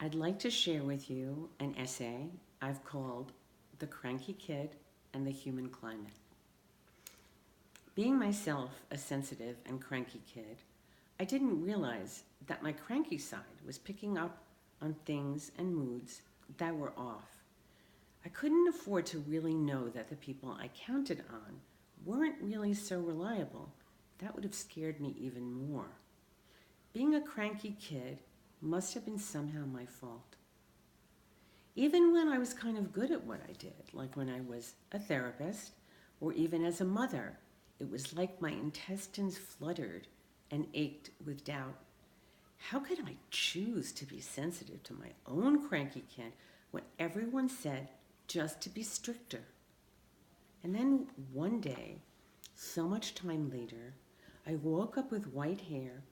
I'd like to share with you an essay I've called The Cranky Kid and the Human Climate. Being myself a sensitive and cranky kid, I didn't realize that my cranky side was picking up on things and moods that were off. I couldn't afford to really know that the people I counted on weren't really so reliable. That would have scared me even more. Being a cranky kid must have been somehow my fault. Even when I was kind of good at what I did, like when I was a therapist or even as a mother, it was like my intestines fluttered and ached with doubt. How could I choose to be sensitive to my own cranky kid when everyone said just to be stricter? And then one day, so much time later, I woke up with white hair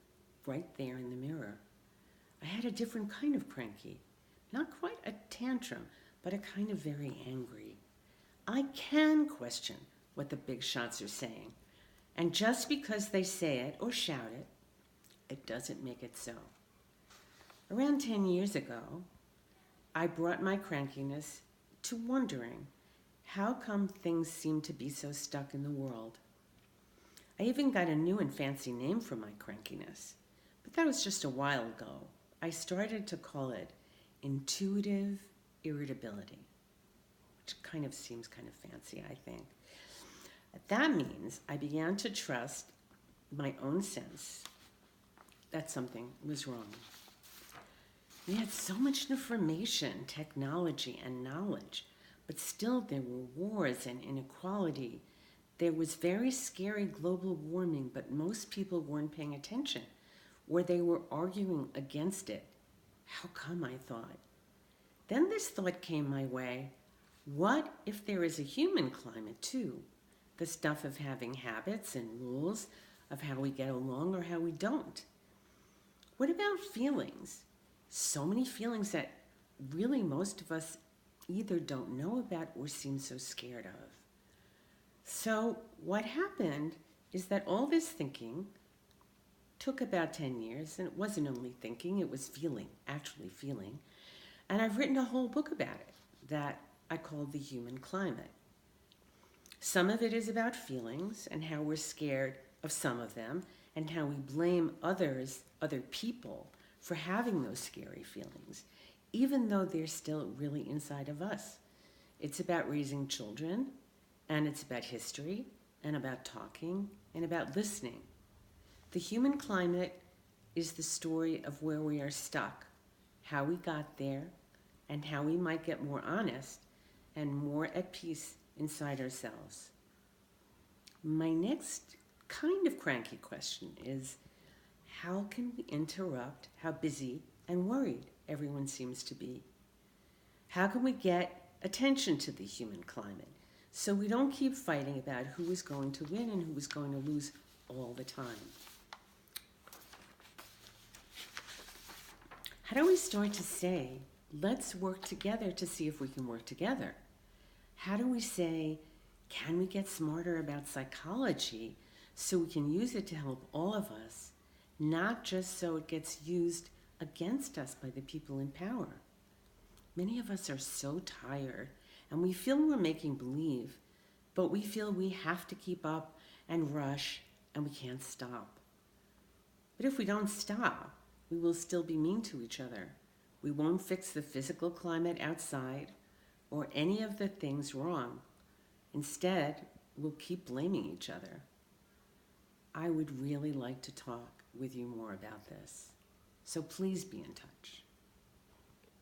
right there in the mirror. I had a different kind of cranky, not quite a tantrum, but a kind of very angry. I can question what the big shots are saying, and just because they say it or shout it, it doesn't make it so. Around 10 years ago, I brought my crankiness to wondering how come things seem to be so stuck in the world. I even got a new and fancy name for my crankiness, but that was just a while ago. I started to call it intuitive irritability, which kind of seems kind of fancy, I think. That means I began to trust my own sense that something was wrong. We had so much information, technology, and knowledge, but still there were wars and inequality. There was very scary global warming, but most people weren't paying attention, or they were arguing against it. How come, I thought. Then this thought came my way. What if there is a human climate too? The stuff of having habits and rules, of how we get along or how we don't. What about feelings? So many feelings that really most of us either don't know about or seem so scared of. So what happened is that all this thinking took about 10 years, and it wasn't only thinking, it was feeling, actually feeling. And I've written a whole book about it that I called The Human Climate. Some of it is about feelings and how we're scared of some of them and how we blame others, other people, for having those scary feelings, even though they're still really inside of us. It's about raising children, and it's about history, and about talking, and about listening. The human climate is the story of where we are stuck, how we got there, and how we might get more honest and more at peace inside ourselves. My next kind of cranky question is, how can we interrupt how busy and worried everyone seems to be? How can we get attention to the human climate so we don't keep fighting about who is going to win and who is going to lose all the time? How do we start to say, let's work together to see if we can work together? How do we say, can we get smarter about psychology so we can use it to help all of us, not just so it gets used against us by the people in power? Many of us are so tired, and we feel we're making believe, but we feel we have to keep up and rush, and we can't stop. But if we don't stop, we will still be mean to each other. We won't fix the physical climate outside or any of the things wrong. Instead, we'll keep blaming each other. I would really like to talk with you more about this. So please be in touch.